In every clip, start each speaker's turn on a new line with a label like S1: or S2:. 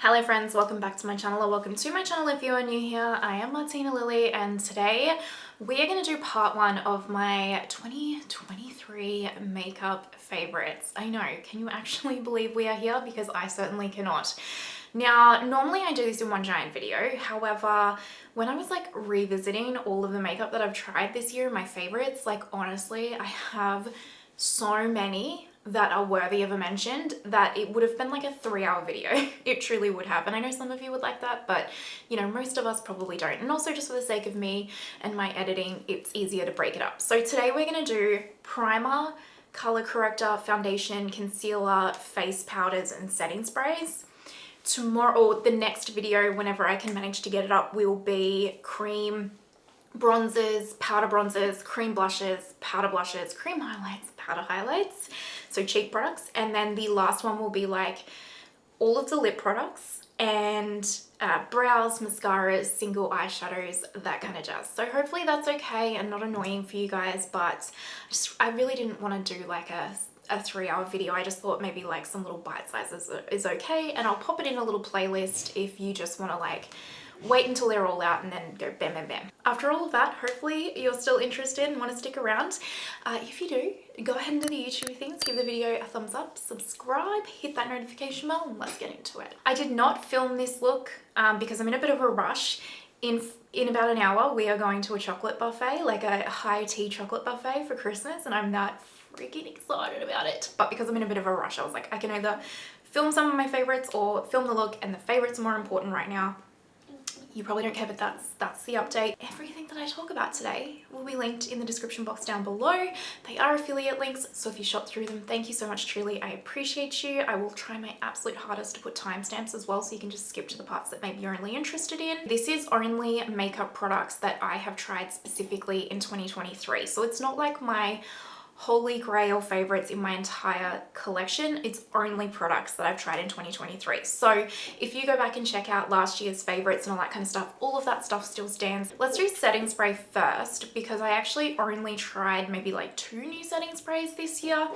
S1: Hello friends, welcome back to my channel, or welcome to my channel if you are new here. I am Martina Lily and today we are going to do part one of my 2023 makeup favorites. I know, can you actually believe we are here? Because I certainly cannot. Now, normally I do this in one giant video. However, when I was like revisiting all of the makeup that I've tried this year, my favorites, like honestly, I have so many that are worthy of a mention that it would have been like a 3-hour video. It truly would have. And I know some of you would like that, but you know, most of us probably don't. And also just for the sake of me and my editing, it's easier to break it up. So today we're gonna do primer, color corrector, foundation, concealer, face powders, and setting sprays. Tomorrow, or the next video, whenever I can manage to get it up, will be cream bronzers, powder bronzers, cream blushes, powder blushes, cream highlights, powder highlights, so cheek products. And then the last one will be like all of the lip products and brows, mascaras, single eyeshadows, that kind of jazz. So hopefully that's okay and not annoying for you guys, but I really didn't want to do like a 3-hour video. I just thought maybe like some little bite sizes is okay, and I'll pop it in a little playlist if you just want to like wait until they're all out and then go bam bam bam. After all of that, hopefully you're still interested and want to stick around. If you do, go ahead and do the YouTube things, give the video a thumbs up, subscribe, hit that notification bell, and let's get into it. I did not film this look because I'm in a bit of a rush. In about an hour we are going to a chocolate buffet, like a high tea chocolate buffet for Christmas, and I'm that freaking excited about it. But because I'm in a bit of a rush, I was like, I can either film some of my favorites or film the look, and the favorites are more important right now. You probably don't care, but that's the update. Everything that I talk about today will be linked in the description box down below. They are affiliate links, so if you shop through them, thank you so much, truly. I appreciate you. I will try my absolute hardest to put timestamps as well, so you can just skip to the parts that maybe you're only interested in. This is only makeup products that I have tried specifically in 2023, so it's not like my holy grail favorites in my entire collection. It's only products that I've tried in 2023. So if you go back and check out last year's favorites and all that kind of stuff, all of that stuff still stands. Let's do setting spray first, because I actually only tried maybe like 2 new setting sprays this year,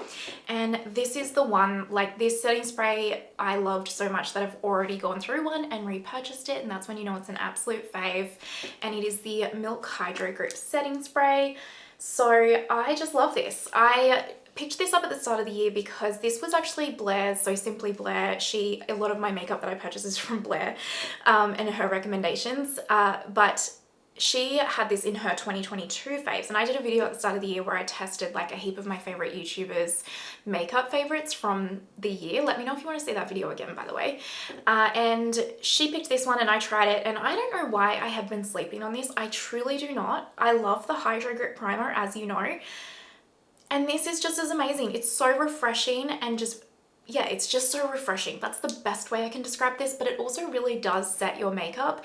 S1: and this is the one. Like, this setting spray I loved so much that I've already gone through one and repurchased it, and that's when you know it's an absolute fave. And it is the Milk Hydro Grip setting spray. So I just love this. I picked this up at the start of the year because this was actually Blair's, so Simply Blair. A lot of my makeup that I purchase is from Blair and her recommendations, but she had this in her 2022 faves, and I did a video at the start of the year where I tested like a heap of my favorite YouTubers' makeup favorites from the year. Let me know if you want to see that video again, by the way. And she picked this one and I tried it, and I don't know why I have been sleeping on this. I truly do not. I love the Hydro Grip Primer, as you know, and this is just as amazing. It's so refreshing and just, yeah, it's just so refreshing. That's the best way I can describe this, but it also really does set your makeup.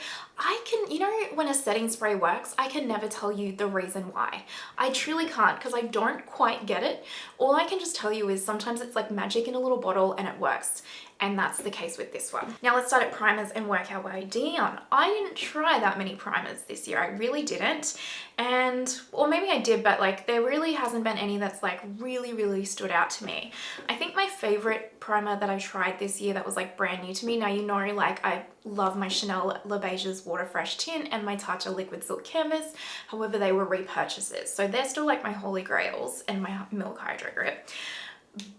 S1: You know, when a setting spray works, I can never tell you the reason why. I truly can't, because I don't quite get it. All I can just tell you is sometimes it's like magic in a little bottle and it works. And that's the case with this one. Now let's start at primers and work our way down. I didn't try that many primers this year. I really didn't. Or maybe I did, but like there really hasn't been any that's like really stood out to me. I think my favorite primer that I tried this year that was like brand new to me, now you know, like I love my Chanel Le Beige's Water Fresh Tint and my Tarte Liquid Silk Canvas. However, they were repurchases, so they're still like my holy grails, and my Milk Hydro Grip.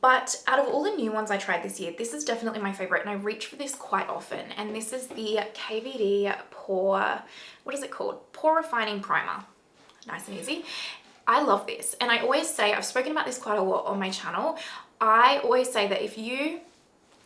S1: But out of all the new ones I tried this year, this is definitely my favorite, and I reach for this quite often. And this is the KVD what is it called? Pore-Refining Primer. Nice and easy. I love this, and I always say, I've spoken about this quite a lot on my channel. I always say that if you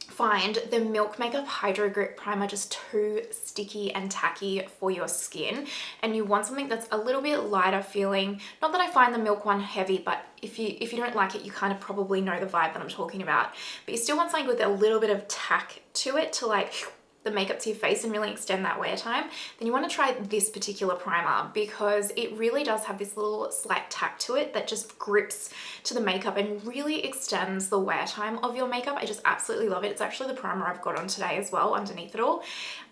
S1: find the Milk Makeup Hydro Grip Primer just too sticky and tacky for your skin, and you want something that's a little bit lighter feeling, not that I find the Milk one heavy, but if you don't like it, you kind of probably know the vibe that I'm talking about, but you still want something with a little bit of tack to it to like the makeup to your face and really extend that wear time, then you want to try this particular primer, because it really does have this little slight tack to it that just grips to the makeup and really extends the wear time of your makeup. I just absolutely love it. It's actually the primer I've got on today as well underneath it all.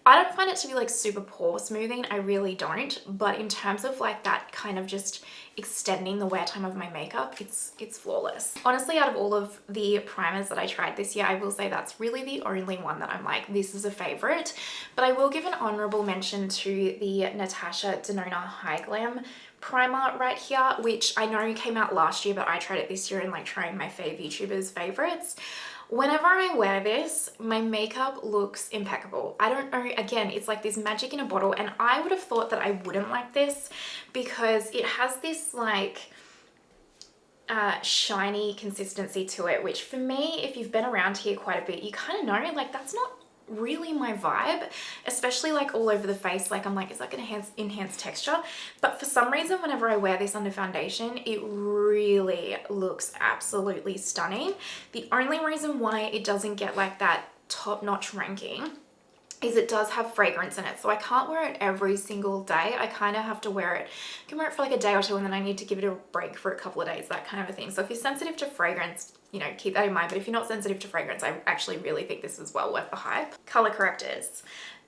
S1: I don't find it to be like super pore smoothing, I really don't, but in terms of like that kind of just extending the wear time of my makeup, it's flawless. Honestly, out of all of the primers that I tried this year, I will say that's really the only one that I'm like, this is a favorite. But I will give an honorable mention to the Natasha Denona Hy-Glam primer right here, which I know came out last year, but I tried it this year and like trying my fave YouTubers favorites. Whenever I wear this, my makeup looks impeccable. I don't know, again, it's like this magic in a bottle, and I would have thought that I wouldn't like this because it has this like shiny consistency to it, which for me, if you've been around here quite a bit, you kind of know like that's not really my vibe, especially like all over the face. Like I'm like, is that gonna enhance texture? But for some reason, whenever I wear this under foundation, it really looks absolutely stunning. The only reason why it doesn't get like that top-notch ranking is it does have fragrance in it, so I can't wear it every single day. I kind of have to wear it, I can wear it for like a day or two, and then I need to give it a break for a couple of days, that kind of a thing. So if you're sensitive to fragrance, you know, keep that in mind. But if you're not sensitive to fragrance, I actually really think this is well worth the hype. Color correctors.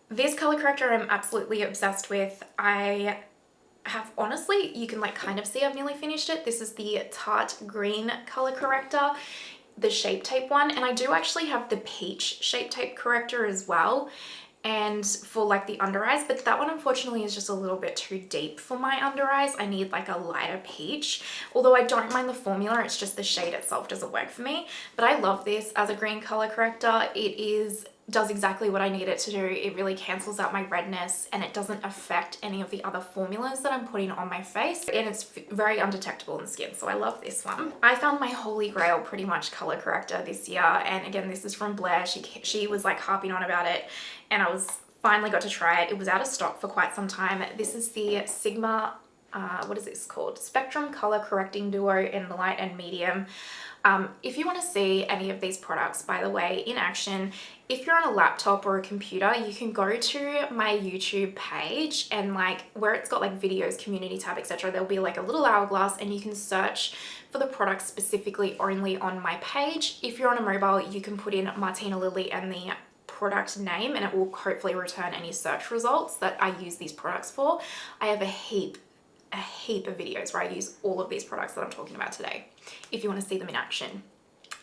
S1: This color corrector I'm absolutely obsessed with. I have, honestly, you can like kind of see I've nearly finished it. This is the Tarte Green color corrector, the Shape Tape one, and I do actually have the Peach Shape Tape corrector as well, and for like the under eyes, but that one unfortunately is just a little bit too deep for my under eyes. I need like a lighter peach, although I don't mind the formula, it's just the shade itself doesn't work for me. But I love this as a green color corrector. It does exactly what I need it to do. It really cancels out my redness, and it doesn't affect any of the other formulas that I'm putting on my face, and it's very undetectable in the skin, so I love this one. I found my holy grail pretty much color corrector this year, and again, this is from Blair. She was like harping on about it, and I finally got to try it. It was out of stock for quite some time. This is the Sigma, what is this called? Spectrum Color Correcting Duo in light and medium. If you want to see any of these products, by the way, in action, if you're on a laptop or a computer, you can go to my YouTube page, and like where it's got like videos, community tab, etc., there'll be like a little hourglass, and you can search for the products specifically only on my page. If you're on a mobile, you can put in Martina Lily and the product name, and it will hopefully return any search results that I use these products for. I have a heap of videos where I use all of these products that I'm talking about today, if you want to see them in action.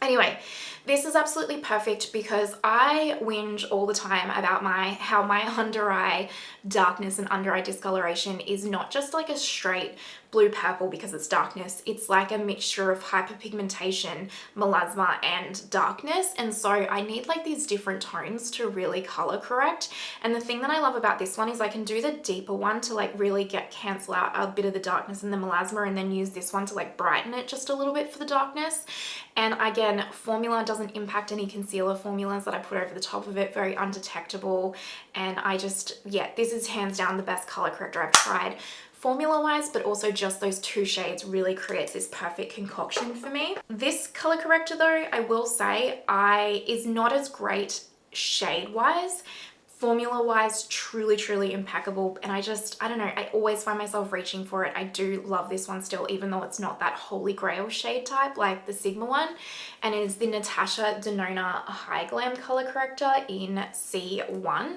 S1: Anyway, this is absolutely perfect because I whinge all the time about how my under eye darkness and under eye discoloration is not just like a straight blue purple because it's darkness. It's like a mixture of hyperpigmentation, melasma, and darkness. And so I need like these different tones to really color correct. And the thing that I love about this one is I can do the deeper one to like really cancel out a bit of the darkness and the melasma, and then use this one to like brighten it just a little bit for the darkness. And again, formula doesn't impact any concealer formulas that I put over the top of it, very undetectable. And I just, yeah, this is hands down the best color corrector I've tried. Formula wise, but also just those two shades really creates this perfect concoction for me. This color corrector though, I will say, is not as great shade wise. Formula wise, truly impeccable. And I don't know, I always find myself reaching for it. I do love this one still, even though it's not that holy grail shade type like the Sigma one. And it is the Natasha Denona Hy-Glam color corrector in C1.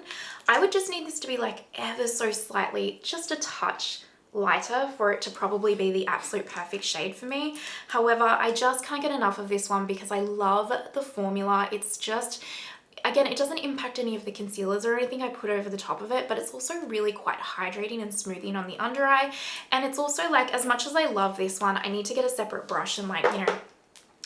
S1: I would just need this to be like ever so slightly, just a touch lighter for it to probably be the absolute perfect shade for me. However, I just can't get enough of this one because I love the formula. It's just, again, it doesn't impact any of the concealers or anything I put over the top of it, but it's also really quite hydrating and smoothing on the under eye. And it's also like, as much as I love this one, I need to get a separate brush and like, you know,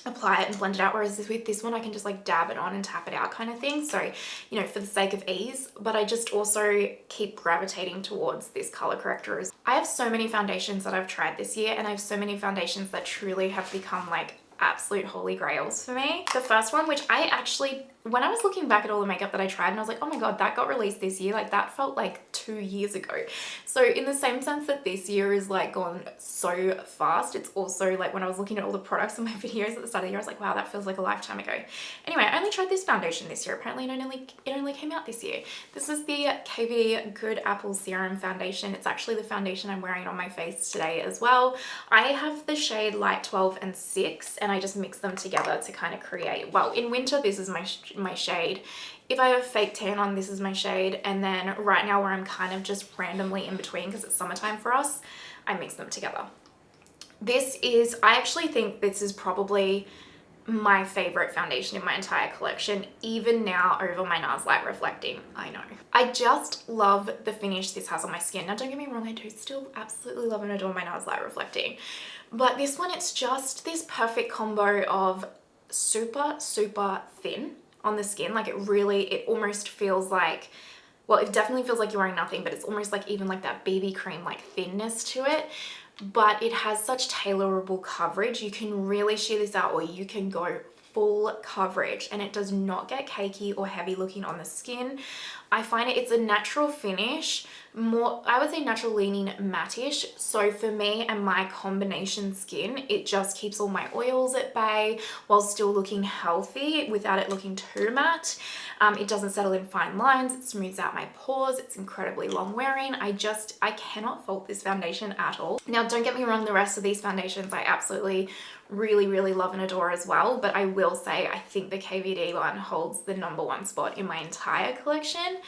S1: apply it and blend it out, whereas with this one I can just like dab it on and tap it out kind of thing, so you know, for the sake of ease. But I just also keep gravitating towards this color corrector. I have so many foundations that I've tried this year, and I have so many foundations that truly have become like absolute holy grails for me. The first one, which I actually, when I was looking back at all the makeup that I tried, and I was like, oh my god, that got released this year, like that felt like 2 years ago. So in the same sense that this year is like gone so fast, it's also like when I was looking at all the products in my videos at the start of the year, I was like, wow, that feels like a lifetime ago. Anyway, I only tried this foundation this year. Apparently it only came out this year. This is the KVD Good Apple Serum foundation. It's actually the foundation I'm wearing on my face today as well. I have the shade Light 12 and 6, and I just mix them together to kind of create, well, in winter this is my my shade. If I have a fake tan on, this is my shade. And then right now where I'm kind of just randomly in between because it's summertime for us, I mix them together. I actually think this is probably my favorite foundation in my entire collection, even now over my NARS Light Reflecting. I know. I just love the finish this has on my skin. Now don't get me wrong, I do still absolutely love and adore my NARS Light Reflecting. But this one, it's just this perfect combo of super, super thin on the skin. Like it almost feels like, well, it definitely feels like you're wearing nothing, but it's almost like even like that BB cream like thinness to it. But it has such tailorable coverage. You can really sheer this out, or you can go full coverage, and it does not get cakey or heavy looking on the skin. I find it's a natural finish, more, I would say natural leaning mattish. So for me and my combination skin, it just keeps all my oils at bay while still looking healthy without it looking too matte. It doesn't settle in fine lines. It smooths out my pores. It's incredibly long wearing. I cannot fault this foundation at all. Now, don't get me wrong, the rest of these foundations I absolutely really, really love and adore as well. But I will say, I think the KVD one holds the #1 spot in my entire collection.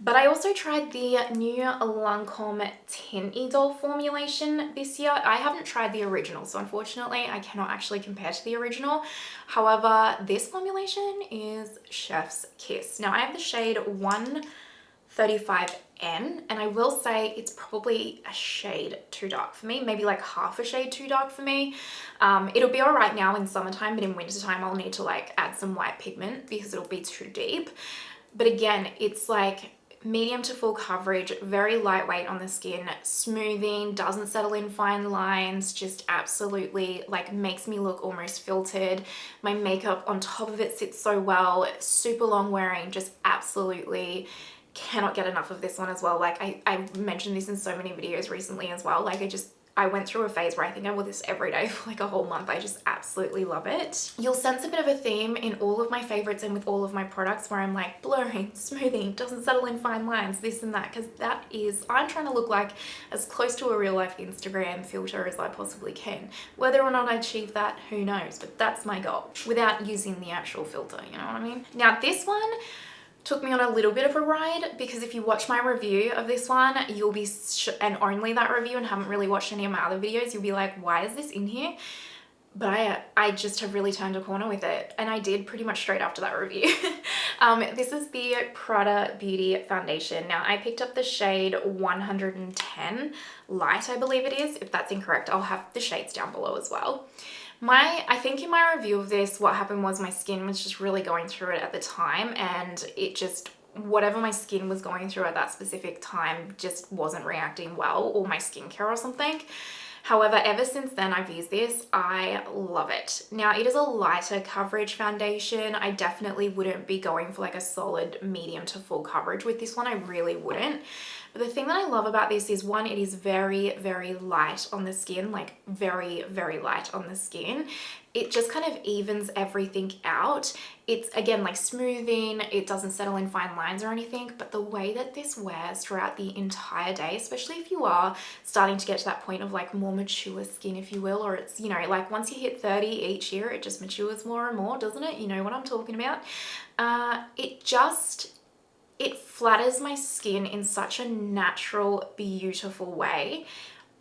S1: But I also tried the new Lancôme Teint Idole formulation this year. I haven't tried the original, so unfortunately I cannot actually compare to the original. However, this formulation is chef's kiss. Now I have the shade 135N, and I will say it's probably a shade too dark for me, maybe like half a shade too dark for me. It'll be all right now in summertime, but in wintertime I'll need to like add some white pigment because it'll be too deep. But again, it's like medium to full coverage, very lightweight on the skin, smoothing, doesn't settle in fine lines, just absolutely like makes me look almost filtered. My makeup on top of it sits so well, super long wearing, just absolutely cannot get enough of this one as well. Like I mentioned this in so many videos recently as well. Like I went through a phase where I think I wore this every day for like a whole month. I just absolutely love it. You'll sense a bit of a theme in all of my favorites and with all of my products where I'm like blurring, smoothing, doesn't settle in fine lines, this and that, because I'm trying to look like as close to a real life Instagram filter as I possibly can. Whether or not I achieve that, who knows, but that's my goal without using the actual filter, you know what I mean? Now this one took me on a little bit of a ride, because if you watch my review of this one, you'll be, and only that review and haven't really watched any of my other videos, you'll be like, why is this in here? But I just have really turned a corner with it, and I did pretty much straight after that review. This is the Prada Beauty Foundation. Now I picked up the shade 110 Light, I believe it is. If that's incorrect, I'll have the shades down below as well. I think in my review of this, what happened was my skin was just really going through it at the time, and it just, whatever my skin was going through at that specific time just wasn't reacting well, or my skincare or something. However, ever since then I've used this, I love it. Now it is a lighter coverage foundation. I definitely wouldn't be going for like a solid medium to full coverage with this one. I really wouldn't. But the thing that I love about this is, one, it is very, very light on the skin, like very, very light on the skin. It just kind of evens everything out. It's again like smoothing, it doesn't settle in fine lines or anything, but the way that this wears throughout the entire day, especially if you are starting to get to that point of like more mature skin, if you will, or it's, you know, like once you hit 30 each year, it just matures more and more, doesn't it? You know what I'm talking about. It flatters my skin in such a natural, beautiful way.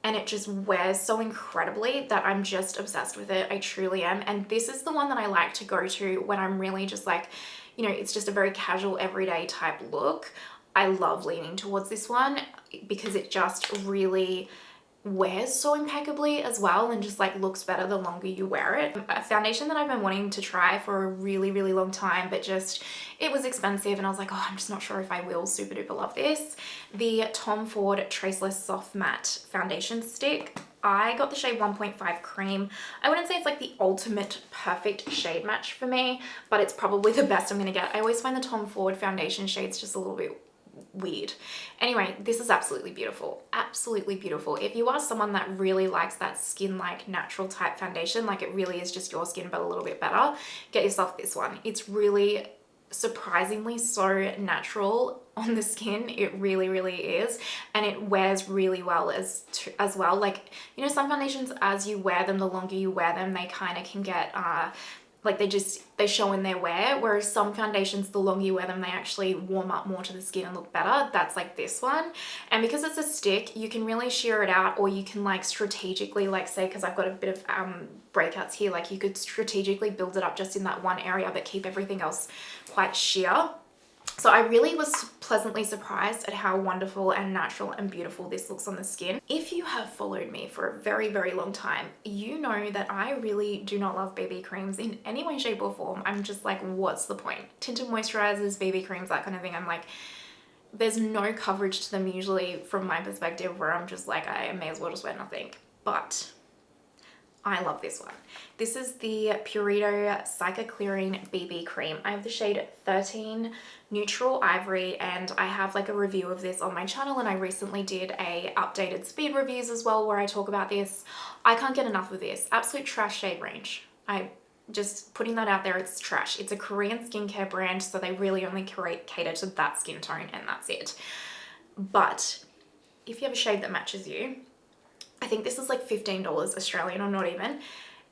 S1: And it just wears so incredibly that I'm just obsessed with it. I truly am. And this is the one that I like to go to when I'm really just like, you know, it's just a very casual, everyday type look. I love leaning towards this one because it just really wears so impeccably as well, and just like looks better the longer you wear it. A foundation that I've been wanting to try for a really, really long time, but just it was expensive and I was like, oh, I'm just not sure if I will super duper love this. The Tom Ford Traceless Soft Matte Foundation Stick. I got the shade 1.5 Cream. I wouldn't say it's like the ultimate perfect shade match for me, but it's probably the best I'm gonna get. I always find the Tom Ford foundation shades just a little bit weird. Anyway, this is absolutely beautiful. Absolutely beautiful. If you are someone that really likes that skin-like natural type foundation, like it really is just your skin but a little bit better, get yourself this one. It's really surprisingly so natural on the skin. It really, really is, and it wears really well as well. Like, you know, some foundations, as you wear them, the longer you wear them, they kind of can get like they show in their wear, whereas some foundations, the longer you wear them, they actually warm up more to the skin and look better. That's like this one. And because it's a stick, you can really sheer it out, or you can like strategically, like say, because I've got a bit of breakouts here, like you could strategically build it up just in that one area but keep everything else quite sheer. So I really was pleasantly surprised at how wonderful and natural and beautiful this looks on the skin. If you have followed me for a very, very long time, you know that I really do not love BB creams in any way, shape or form. I'm just like, what's the point? Tinted moisturizers, BB creams, that kind of thing. I'm like, there's no coverage to them usually from my perspective, where I'm just like, I may as well just wear nothing. But I love this one. This is the Purito Cica Clearing BB Cream. I have the shade 13 Neutral Ivory, and I have like a review of this on my channel, and I recently did a updated speed reviews as well where I talk about this. I can't get enough of this. Absolute trash shade range. I just putting that out there, it's trash. It's a Korean skincare brand, so they really only cater to that skin tone, and that's it. But if you have a shade that matches you, I think this is like $15 Australian, or not even.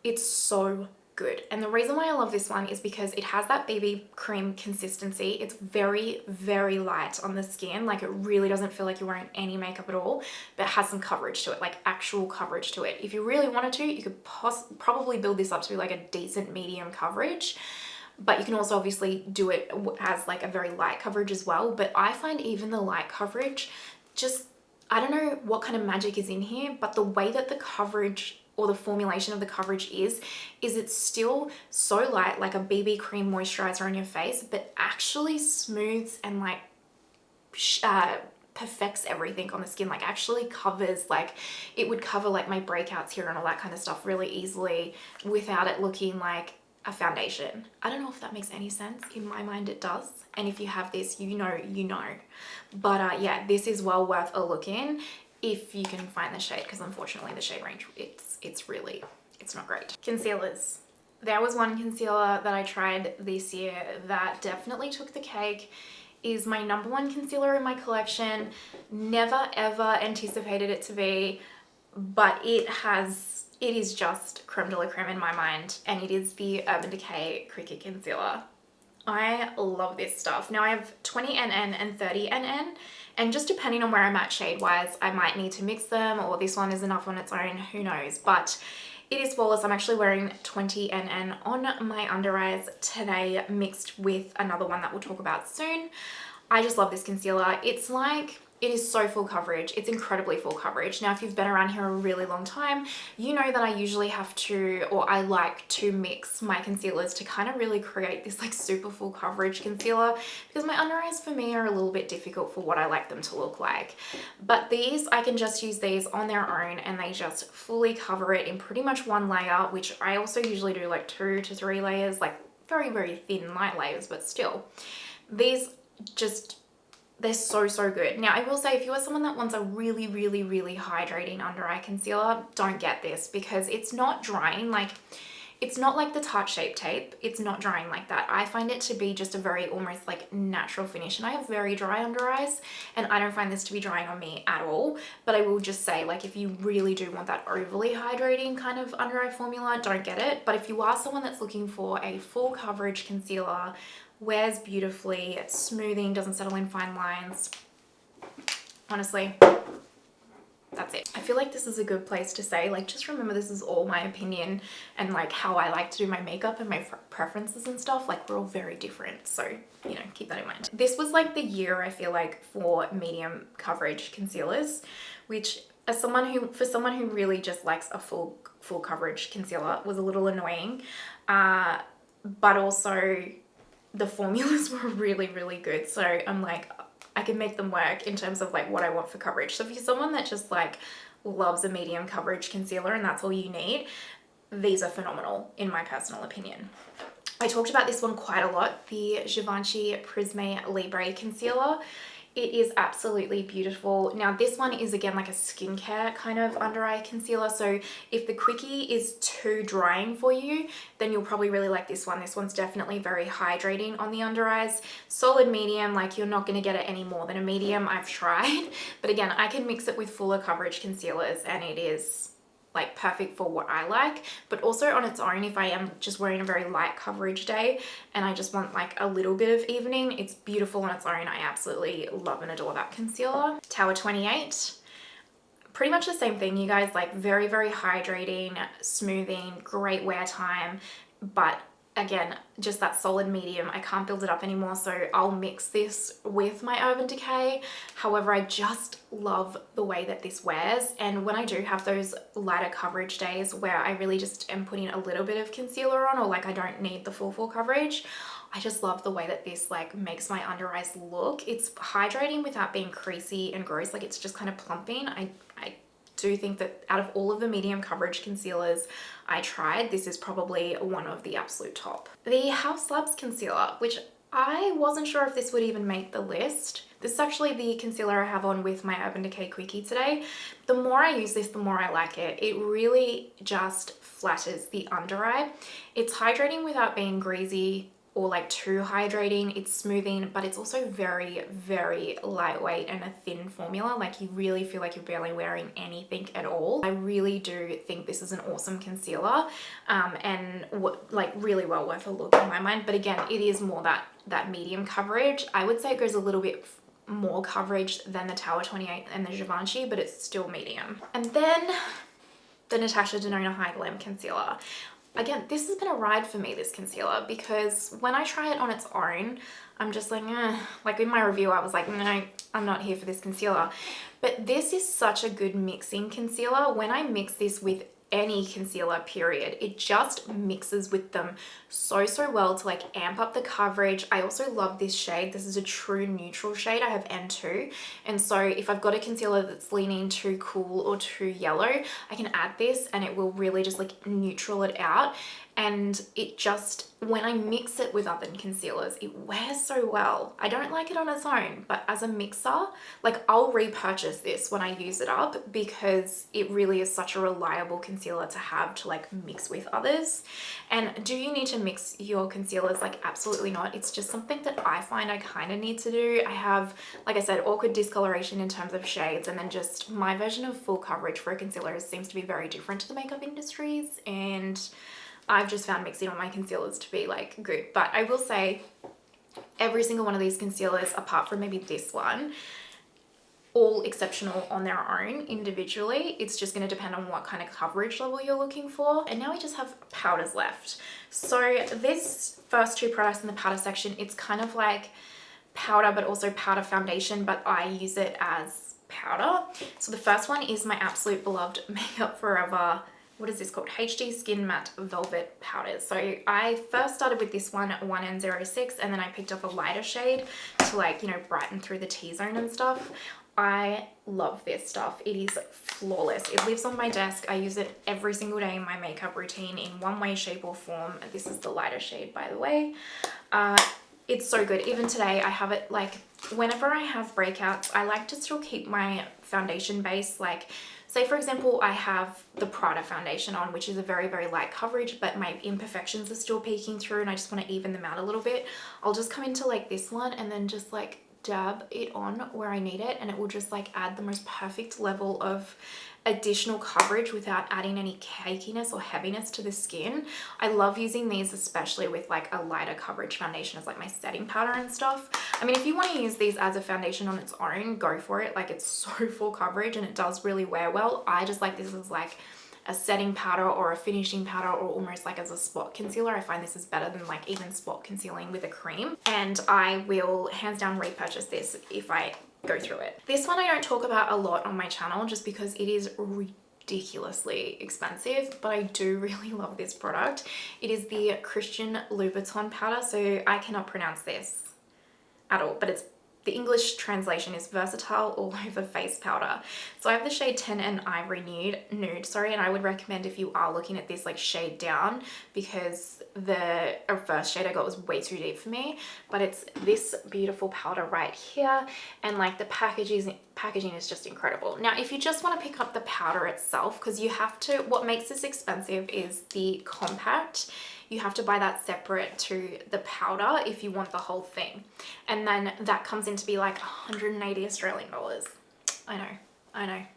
S1: It's so good. And the reason why I love this one is because it has that BB cream consistency. It's very, very light on the skin. Like it really doesn't feel like you're wearing any makeup at all, but it has some coverage to it, like actual coverage to it. If you really wanted to, you could probably build this up to like a decent medium coverage. But you can also obviously do it as like a very light coverage as well. But I find even the light coverage just, I don't know what kind of magic is in here, but the way that the coverage or the formulation of the coverage is it's still so light, like a BB cream moisturizer on your face, but actually smooths and like perfects everything on the skin, like actually covers, like it would cover like my breakouts here and all that kind of stuff really easily without it looking like a foundation. I don't know if that makes any sense. In my mind it does, and if you have this, you know. But yeah, this is well worth a look in if you can find the shade, because unfortunately the shade range, it's not great. Concealers. There was one concealer that I tried this year that definitely took the cake. Is my number one concealer in my collection. Never ever anticipated it to be, but it is just creme de la creme in my mind, and it is the Urban Decay Cricket Concealer. I love this stuff. Now I have 20NN and 30NN, and just depending on where I'm at shade-wise, I might need to mix them, or this one is enough on its own, who knows. But it is flawless. I'm actually wearing 20NN on my under eyes today, mixed with another one that we'll talk about soon. I just love this concealer. It's like, it is so full coverage. It's incredibly full coverage. Now, if you've been around here a really long time, you know that I usually have to, or I like to mix my concealers to kind of really create this like super full coverage concealer, because my under eyes for me are a little bit difficult for what I like them to look like. But these, I can just use these on their own, and they just fully cover it in pretty much one layer, which I also usually do like 2 to 3 layers, like very, very thin, light layers, but still. These just, they're so, so good. Now, I will say, if you are someone that wants a really, really, really hydrating under eye concealer, don't get this, because it's not drying. Like, it's not like the Tarte Shape Tape. It's not drying like that. I find it to be just a very almost like natural finish, and I have very dry under eyes, and I don't find this to be drying on me at all. But I will just say, like, if you really do want that overly hydrating kind of under eye formula, don't get it. But if you are someone that's looking for a full coverage concealer, wears beautifully, smoothing, doesn't settle in fine lines, honestly, that's it. I feel like this is a good place to say, like, just remember this is all my opinion and like how I like to do my makeup and my preferences and stuff. Like, we're all very different, so you know, keep that in mind. This was like the year, I feel like, for medium coverage concealers, which as someone who, for someone who really just likes a full coverage concealer, was a little annoying, but also the formulas were really, really good. So I'm like, I can make them work in terms of like what I want for coverage. So if you're someone that just like loves a medium coverage concealer and that's all you need, these are phenomenal in my personal opinion. I talked about this one quite a lot, the Givenchy Prisme Libre Concealer. It is absolutely beautiful. Now this one is again like a skincare kind of under eye concealer. So if the quickie is too drying for you, then you'll probably really like this one. This one's definitely very hydrating on the under eyes. Solid medium, like you're not gonna get it any more than a medium. I've tried, but again, I can mix it with fuller coverage concealers and it is like perfect for what I like, but also on its own, if I am just wearing a very light coverage day and I just want like a little bit of evening, it's beautiful on its own. I absolutely love and adore that concealer. Tower 28. Pretty much the same thing, you guys, like very, very hydrating, smoothing, great wear time, but again, just that solid medium. I can't build it up anymore, so I'll mix this with my Urban Decay. However, I just love the way that this wears, and when I do have those lighter coverage days where I really just am putting a little bit of concealer on, or like I don't need the full coverage, I just love the way that this like makes my under eyes look. It's hydrating without being creasy and gross, like it's just kind of plumping. I do think that out of all of the medium coverage concealers I tried, this is probably one of the absolute top. The House Labs concealer, which I wasn't sure if this would even make the list. This is actually the concealer I have on with my Urban Decay Quickie today. The more I use this, the more I like it. It really just flatters the under eye. It's hydrating without being greasy or like too hydrating. It's smoothing, but it's also very, very lightweight and a thin formula. Like you really feel like you're barely wearing anything at all. I really do think this is an awesome concealer, and like really well worth a look in my mind. But again, it is more that medium coverage. I would say it goes a little bit more coverage than the Tower 28 and the Givenchy, but it's still medium. And then the Natasha Denona Hy-Glam concealer. Again, this has been a ride for me, this concealer, because when I try it on its own, I'm just like, like in my review, I was like, no, I'm not here for this concealer. But this is such a good mixing concealer. When I mix this with any concealer period, it just mixes with them so well to like amp up the coverage. I also love this shade. This is a true neutral shade. I have N2, and so if I've got a concealer that's leaning too cool or too yellow, I can add this and it will really just like neutral it out. And it just, when I mix it with other concealers, it wears so well. I don't like it on its own, but as a mixer, like I'll repurchase this when I use it up, because it really is such a reliable concealer to have to like mix with others. And do you need to mix your concealers? Like absolutely not. It's just something that I find I kind of need to do. I have, like I said, awkward discoloration in terms of shades, and then just my version of full coverage for a concealer seems to be very different to the makeup industries, and I've just found mixing all my concealers to be like good. But I will say every single one of these concealers, apart from maybe this one, all exceptional on their own individually. It's just going to depend on what kind of coverage level you're looking for. And now we just have powders left. So this first two products in the powder section, it's kind of like powder but also powder foundation, but I use it as powder. So the first one is my absolute beloved Makeup Forever, what is this called? HD Skin Matte Velvet Powders. So I first started with this one, 1N06, and then I picked up a lighter shade to like, you know, brighten through the T-zone and stuff. I love this stuff. It is flawless. It lives on my desk. I use it every single day in my makeup routine in one way, shape or form. This is the lighter shade, by the way. It's so good. Even today, I have it like whenever I have breakouts, I like to still keep my foundation base, like say for example, I have the Prada foundation on, which is a very, very light coverage, but my imperfections are still peeking through and I just want to even them out a little bit. I'll just come into like this one and then just like dab it on where I need it, and it will just like add the most perfect level of additional coverage without adding any cakiness or heaviness to the skin. I love using these especially with like a lighter coverage foundation as like my setting powder and stuff. I mean, if you want to use these as a foundation on its own, go for it. Like it's so full coverage and it does really wear well. I just like this as like a setting powder or a finishing powder, or almost like as a spot concealer. I find this is better than like even spot concealing with a cream, and I will hands down repurchase this if I go through it. This one I don't talk about a lot on my channel just because it is ridiculously expensive, but I do really love this product. It is the Christian Louboutin powder. So I cannot pronounce this at all, but it's the English translation is versatile all over face powder. So I have the shade 10 and Ivory Nude, sorry, and I would recommend if you are looking at this like shade down, because the first shade I got was way too deep for me. But it's this beautiful powder right here, and like the packaging is just incredible. Now if you just want to pick up the powder itself, because you have to, what makes this expensive is the compact. You have to buy that separate to the powder if you want the whole thing. And then that comes in to be like 180 Australian dollars. I know.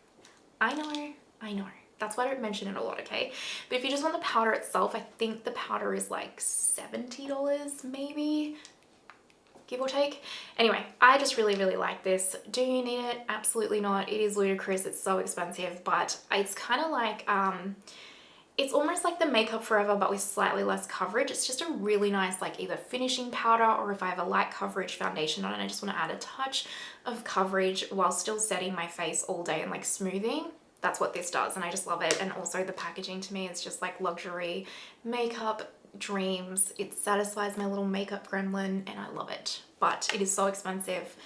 S1: That's why I don't mention it a lot, okay? But if you just want the powder itself, I think the powder is like $70 maybe, give or take. Anyway, I just really, really like this. Do you need it? Absolutely not. It is ludicrous. It's so expensive, but it's kind of like, it's almost like the Makeup Forever, but with slightly less coverage. It's just a really nice, like either finishing powder, or if I have a light coverage foundation on and I just want to add a touch of coverage while still setting my face all day and like smoothing. That's what this does, and I just love it. And also the packaging to me is just like luxury makeup dreams. It satisfies my little makeup gremlin and I love it, but it is so expensive,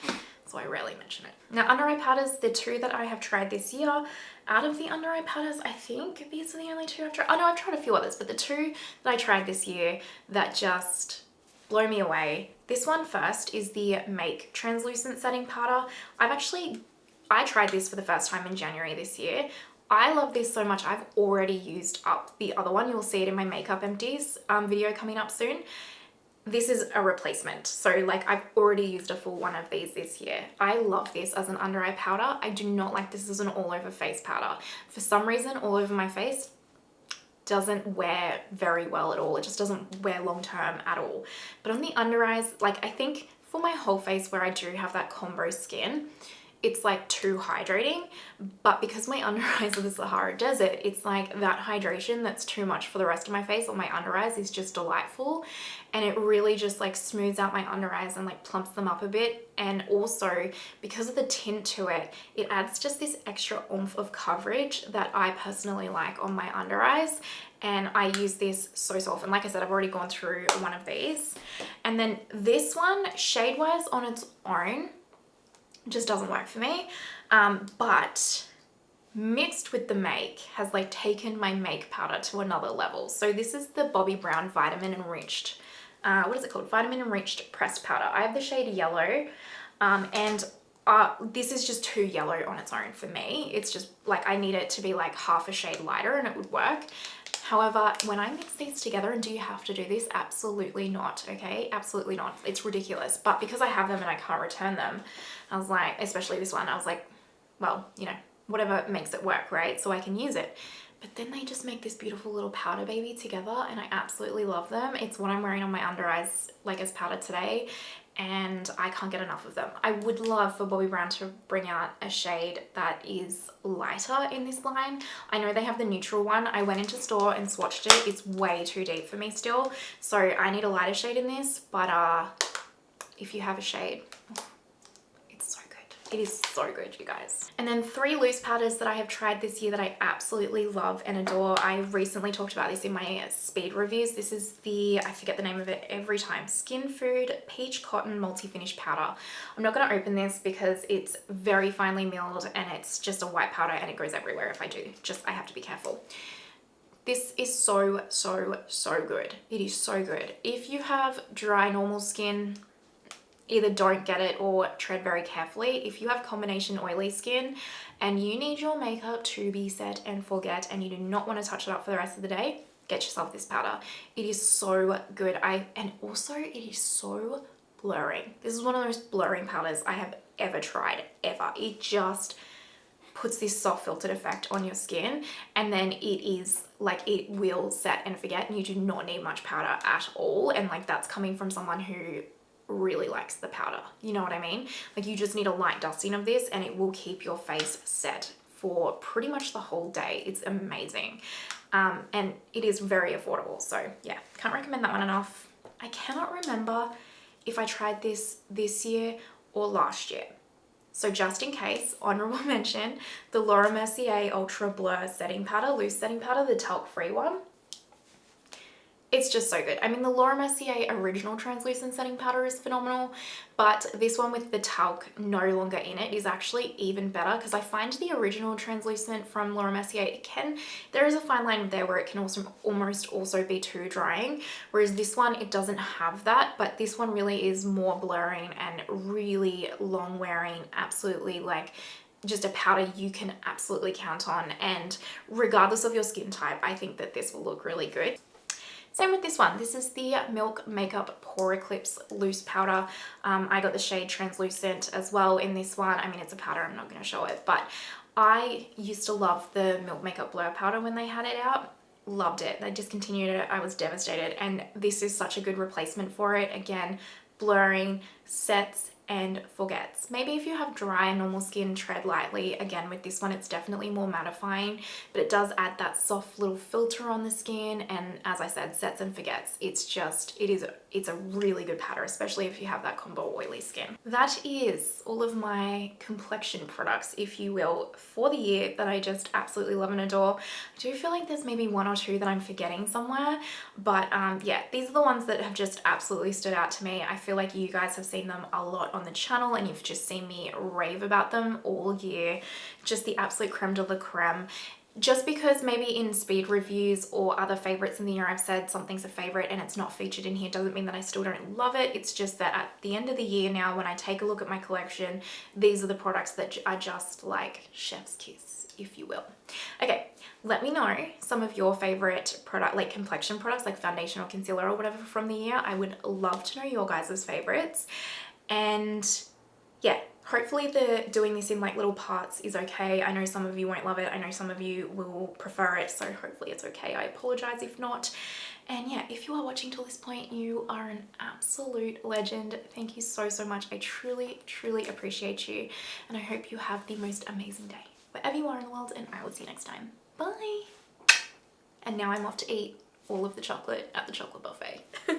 S1: so I rarely mention it. Now, under eye powders, the two that I have tried this year, out of the under eye powders, I think these are the only two I've tried. Oh no, I've tried a few others, but the two that I tried this year that just blow me away. This one first is the Make Translucent Setting Powder. I tried this for the first time in January this year. I love this so much. I've already used up the other one. You'll see it in my Makeup Empties video coming up soon. This is a replacement. So like I've already used a full one of these this year. I love this as an under eye powder. I do not like this as an all over face powder. For some reason, all over my face doesn't wear very well at all. It just doesn't wear long term at all. But on the under eyes, like I think for my whole face where I do have that combo skin, it's like too hydrating, but because my under eyes are the Sahara Desert, it's like that hydration that's too much for the rest of my face or my under eyes is just delightful. And it really just like smooths out my under eyes and like plumps them up a bit. And also because of the tint to it, it adds just this extra oomph of coverage that I personally like on my under eyes. And I use this so often. Like I said, I've already gone through one of these. And then this one, shade-wise on its own, just doesn't work for me, but mixed with the Make has like taken my Make powder to another level. So this is the Bobbi Brown Vitamin Enriched, what is it called? Vitamin Enriched Pressed Powder. I have the shade Yellow, and this is just too yellow on its own for me. It's just like I need it to be like half a shade lighter and it would work. However, when I mix these together, and do you have to do this? Absolutely not, okay? Absolutely not. It's ridiculous. But because I have them and I can't return them, I was like, especially this one, I was like, well, you know, whatever makes it work, right? So I can use it. But then they just make this beautiful little powder baby together and I absolutely love them. It's what I'm wearing on my under eyes, like as powder today, and I can't get enough of them. I would love for Bobbi Brown to bring out a shade that is lighter in this line. I know they have the neutral one. I went into store and swatched it. It's way too deep for me still. So I need a lighter shade in this, but if you have a shade, it's so good. It is so good, you guys. And then 3 loose powders that I have tried this year that I absolutely love and adore. I recently talked about this in my speed reviews. This is the, I forget the name of it every time, Skin Food Peach Cotton Multi-Finish Powder. I'm not going to open this because it's very finely milled and it's just a white powder and it goes everywhere if I do. I have to be careful. This is so good. It is so good. If you have dry, normal skin, either don't get it or tread very carefully. If you have combination oily skin and you need your makeup to be set and forget and you do not want to touch it up for the rest of the day, get yourself this powder. It is so good. And also it is so blurring. This is one of the most blurring powders I have ever tried, ever. It just puts this soft filtered effect on your skin and then it is like it will set and forget and you do not need much powder at all. And like that's coming from someone who really likes the powder, you know what I mean? Like you just need a light dusting of this and it will keep your face set for pretty much the whole day. It's amazing, and it is very affordable, so yeah, can't recommend that one enough. I cannot remember if I tried this year or last year, so just in case, honorable mention, the Laura Mercier Ultra Blur setting powder, loose setting powder, the talc free one. It's just so good. I mean, the Laura Mercier original translucent setting powder is phenomenal, but this one with the talc no longer in it is actually even better because I find the original translucent from Laura Mercier, there is a fine line there where it can also almost also be too drying, whereas this one, it doesn't have that, but this one really is more blurring and really long wearing, absolutely like just a powder you can absolutely count on. And regardless of your skin type, I think that this will look really good. Same with this one. This is the Milk Makeup Pore Eclipse Loose Powder. I got the shade Translucent as well in this one. I mean, it's a powder, I'm not going to show it, but I used to love the Milk Makeup Blur Powder when they had it out. Loved it. They discontinued it. I was devastated. And this is such a good replacement for it. Again, blurring, sets, and forgets. Maybe if you have dry and normal skin, tread lightly. Again, with this one, it's definitely more mattifying, but it does add that soft little filter on the skin. And as I said, sets and forgets. It's a really good powder, especially if you have that combo oily skin. That is all of my complexion products, if you will, for the year that I just absolutely love and adore. I do feel like there's maybe one or two that I'm forgetting somewhere, but yeah, these are the ones that have just absolutely stood out to me. I feel like you guys have seen them a lot on the channel and you've just seen me rave about them all year. Just the absolute creme de la creme. Just because maybe in speed reviews or other favorites in the year I've said something's a favorite and it's not featured in here doesn't mean that I still don't love it. It's just that at the end of the year now, when I take a look at my collection, these are the products that are just like chef's kiss, if you will. Okay, let me know some of your favorite product, like complexion products, like foundation or concealer or whatever from the year. I would love to know your guys' favorites. And yeah, hopefully doing this in like little parts is okay. I know some of you won't love it. I know some of you will prefer it. So hopefully it's okay. I apologize if not. And yeah, if you are watching till this point, you are an absolute legend. Thank you so, so much. I truly, truly appreciate you. And I hope you have the most amazing day wherever you are in the world. And I will see you next time. Bye. And now I'm off to eat all of the chocolate at the chocolate buffet.